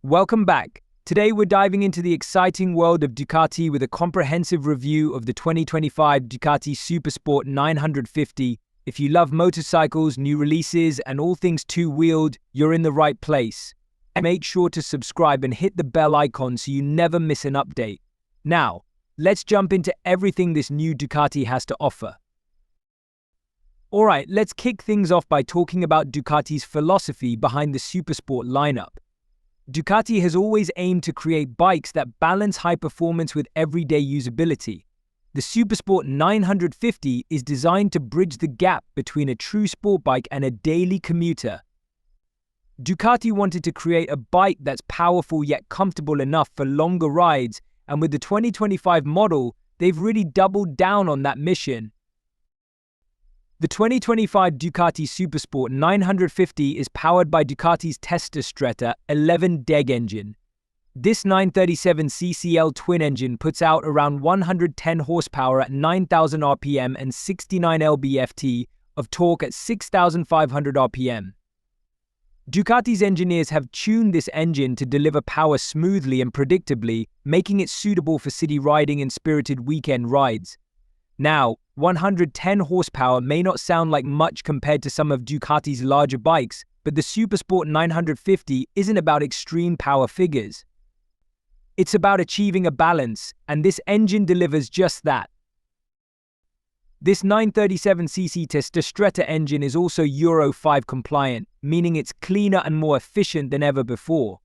Welcome back. Today we're diving into the exciting world of Ducati with a comprehensive review of the 2025 Ducati Supersport 950. If you love motorcycles, new releases, and all things two-wheeled, you're in the right place. And make sure to subscribe and hit the bell icon so you never miss an update. Now, let's jump into everything this new Ducati has to offer. Alright, let's kick things off by talking about Ducati's philosophy behind the Supersport lineup. Ducati has always aimed to create bikes that balance high performance with everyday usability. The Supersport 950 is designed to bridge the gap between a true sport bike and a daily commuter. Ducati wanted to create a bike that's powerful yet comfortable enough for longer rides, and with the 2025 model, they've really doubled down on that mission. The 2025 Ducati Supersport 950 is powered by Ducati's Testastretta 11-deg engine. This 937cc twin-engine puts out around 110 horsepower at 9,000 rpm and 69 lb-ft of torque at 6,500 rpm. Ducati's engineers have tuned this engine to deliver power smoothly and predictably, making it suitable for city riding and spirited weekend rides. Now, 110 horsepower may not sound like much compared to some of Ducati's larger bikes, but the Supersport 950 isn't about extreme power figures. It's about achieving a balance, and this engine delivers just that. This 937cc Testastretta engine is also Euro 5 compliant, meaning it's cleaner and more efficient than ever before.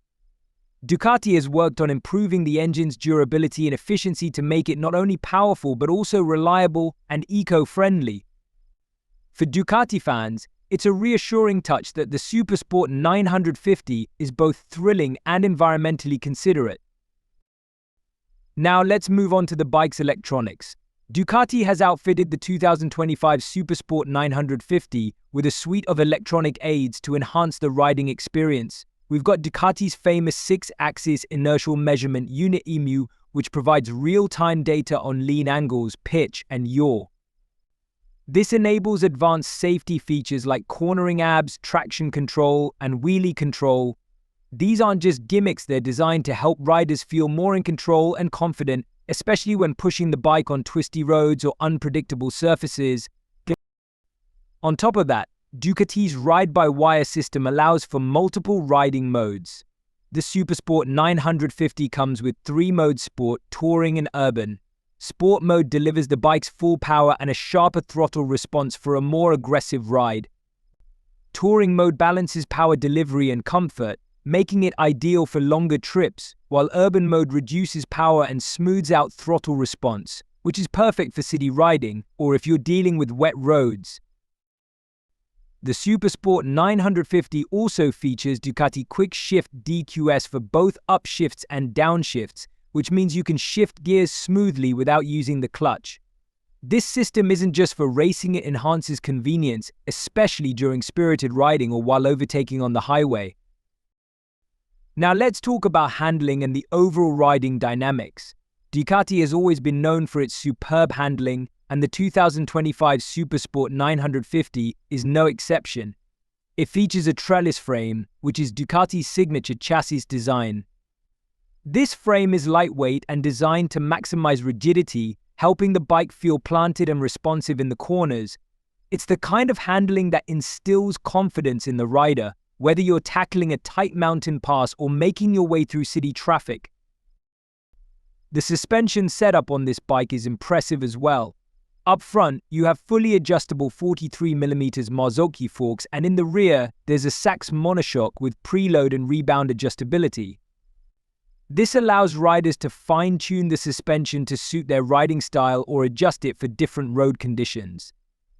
Ducati has worked on improving the engine's durability and efficiency to make it not only powerful but also reliable and eco-friendly. For Ducati fans, it's a reassuring touch that the Supersport 950 is both thrilling and environmentally considerate. Now let's move on to the bike's electronics. Ducati has outfitted the 2025 Supersport 950 with a suite of electronic aids to enhance the riding experience. We've got Ducati's famous 6-axis inertial measurement unit EMU, which provides real-time data on lean angles, pitch, and yaw. This enables advanced safety features like cornering abs, traction control, and wheelie control. These aren't just gimmicks, they're designed to help riders feel more in control and confident, especially when pushing the bike on twisty roads or unpredictable surfaces. On top of that, Ducati's ride-by-wire system allows for multiple riding modes. The Supersport 950 comes with 3 modes: Sport, Touring, and Urban. Sport mode delivers the bike's full power and a sharper throttle response for a more aggressive ride. Touring mode balances power delivery and comfort, making it ideal for longer trips, while Urban mode reduces power and smooths out throttle response, which is perfect for city riding or if you're dealing with wet roads. The Supersport 950 also features Ducati Quick Shift DQS for both upshifts and downshifts, which means you can shift gears smoothly without using the clutch. This system isn't just for racing, it enhances convenience, especially during spirited riding or while overtaking on the highway. Now let's talk about handling and the overall riding dynamics. Ducati has always been known for its superb handling, and the 2025 Supersport 950 is no exception. It features a trellis frame, which is Ducati's signature chassis design. This frame is lightweight and designed to maximize rigidity, helping the bike feel planted and responsive in the corners. It's the kind of handling that instills confidence in the rider, whether you're tackling a tight mountain pass or making your way through city traffic. The suspension setup on this bike is impressive as well. Up front, you have fully adjustable 43mm Marzocchi forks, and in the rear, there's a Sachs monoshock with preload and rebound adjustability. This allows riders to fine-tune the suspension to suit their riding style or adjust it for different road conditions.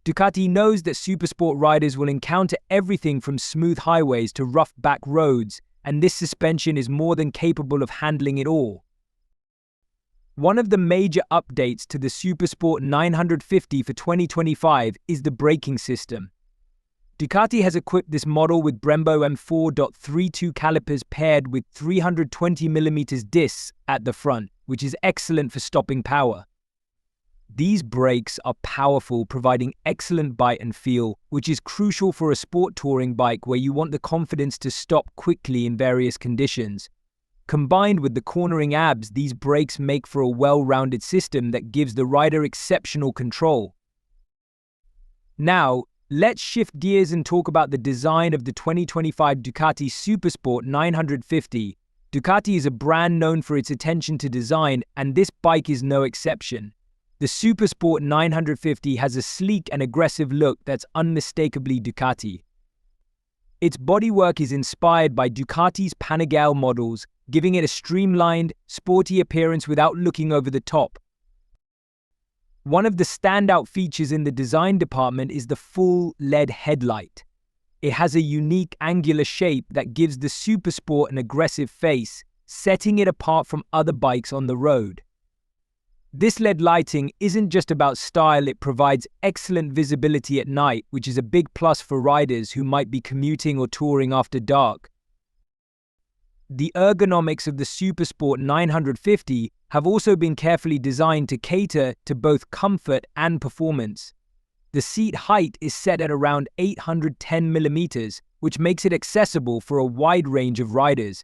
Ducati knows that Supersport riders will encounter everything from smooth highways to rough back roads, and this suspension is more than capable of handling it all. One of the major updates to the Supersport 950 for 2025 is the braking system. Ducati has equipped this model with Brembo M4.32 calipers paired with 320mm discs at the front, which is excellent for stopping power. These brakes are powerful, providing excellent bite and feel, which is crucial for a sport touring bike where you want the confidence to stop quickly in various conditions. Combined with the cornering abs, these brakes make for a well-rounded system that gives the rider exceptional control. Now, let's shift gears and talk about the design of the 2025 Ducati Supersport 950. Ducati is a brand known for its attention to design, and this bike is no exception. The Supersport 950 has a sleek and aggressive look that's unmistakably Ducati. Its bodywork is inspired by Ducati's Panigale models, giving it a streamlined, sporty appearance without looking over the top. One of the standout features in the design department is the full LED headlight. It has a unique angular shape that gives the Supersport an aggressive face, setting it apart from other bikes on the road. This LED lighting isn't just about style, it provides excellent visibility at night, which is a big plus for riders who might be commuting or touring after dark. The ergonomics of the Supersport 950 have also been carefully designed to cater to both comfort and performance. The seat height is set at around 810 millimeters, which makes it accessible for a wide range of riders.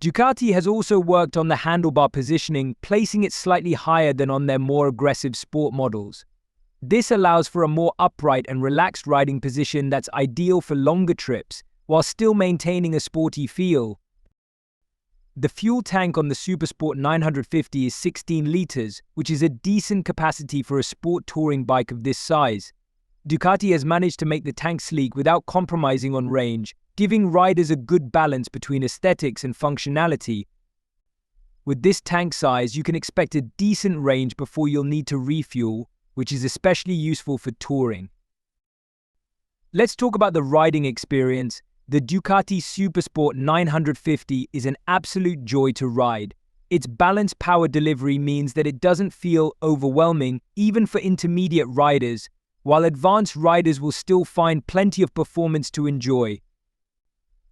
Ducati has also worked on the handlebar positioning, placing it slightly higher than on their more aggressive sport models. This allows for a more upright and relaxed riding position that's ideal for longer trips, while still maintaining a sporty feel. The fuel tank on the Supersport 950 is 16 liters, which is a decent capacity for a sport touring bike of this size. Ducati has managed to make the tank sleek without compromising on range, giving riders a good balance between aesthetics and functionality. With this tank size, you can expect a decent range before you'll need to refuel, which is especially useful for touring. Let's talk about the riding experience. The Ducati Supersport 950 is an absolute joy to ride. Its balanced power delivery means that it doesn't feel overwhelming, even for intermediate riders, while advanced riders will still find plenty of performance to enjoy.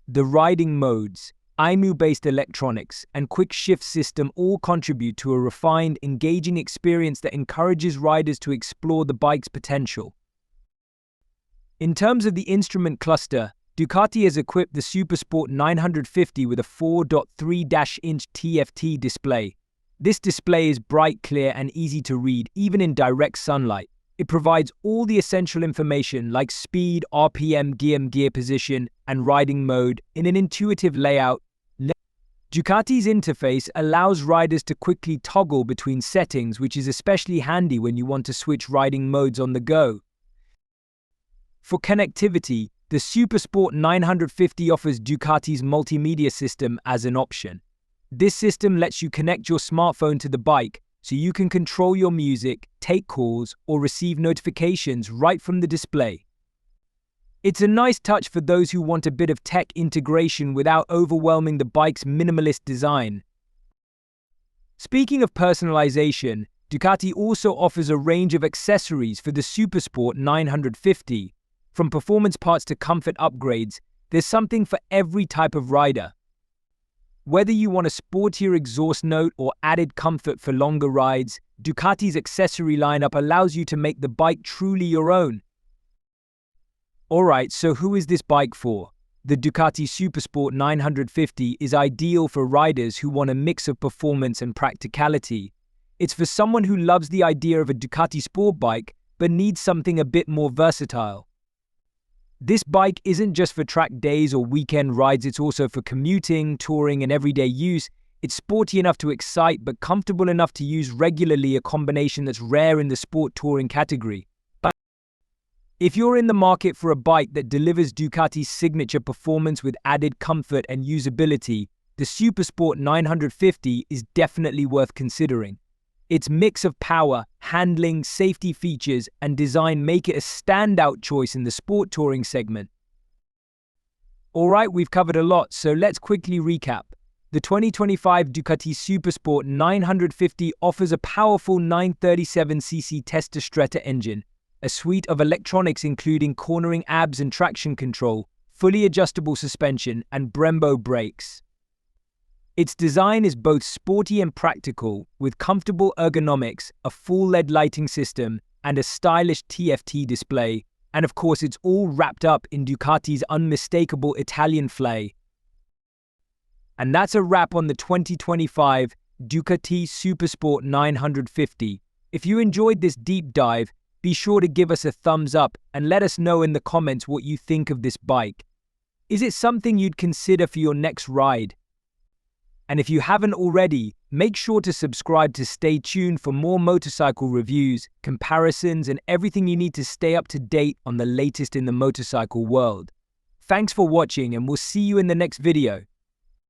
The riding modes, IMU-based electronics, and quick shift system all contribute to a refined, engaging experience that encourages riders to explore the bike's potential. In terms of the instrument cluster, Ducati has equipped the Supersport 950 with a 4.3-inch TFT display. This display is bright, clear, and easy to read, even in direct sunlight. It provides all the essential information like speed, RPM, gear position, and riding mode in an intuitive layout. Ducati's interface allows riders to quickly toggle between settings, which is especially handy when you want to switch riding modes on the go. For connectivity, the Supersport 950 offers Ducati's Multimedia System as an option. This system lets you connect your smartphone to the bike, so you can control your music, take calls, or receive notifications right from the display. It's a nice touch for those who want a bit of tech integration without overwhelming the bike's minimalist design. Speaking of personalization, Ducati also offers a range of accessories for the Supersport 950. From performance parts to comfort upgrades, there's something for every type of rider. Whether you want a sportier exhaust note or added comfort for longer rides, Ducati's accessory lineup allows you to make the bike truly your own. Alright, so who is this bike for? The Ducati Supersport 950 is ideal for riders who want a mix of performance and practicality. It's for someone who loves the idea of a Ducati sport bike but needs something a bit more versatile. This bike isn't just for track days or weekend rides, it's also for commuting, touring, and everyday use. It's sporty enough to excite, but comfortable enough to use regularly, a combination that's rare in the sport touring category. But if you're in the market for a bike that delivers Ducati's signature performance with added comfort and usability, the Supersport 950 is definitely worth considering. Its mix of power, handling, safety features, and design make it a standout choice in the sport touring segment. Alright, we've covered a lot, so let's quickly recap. The 2025 Ducati Supersport 950 offers a powerful 937cc Testa-Stretta engine, a suite of electronics including cornering abs and traction control, fully adjustable suspension, and Brembo brakes. Its design is both sporty and practical, with comfortable ergonomics, a full LED lighting system, and a stylish TFT display. And of course, it's all wrapped up in Ducati's unmistakable Italian flair. And that's a wrap on the 2025 Ducati Supersport 950. If you enjoyed this deep dive, be sure to give us a thumbs up and let us know in the comments what you think of this bike. Is it something you'd consider for your next ride? And if you haven't already, make sure to subscribe to stay tuned for more motorcycle reviews, comparisons, and everything you need to stay up to date on the latest in the motorcycle world. Thanks for watching, and we'll see you in the next video.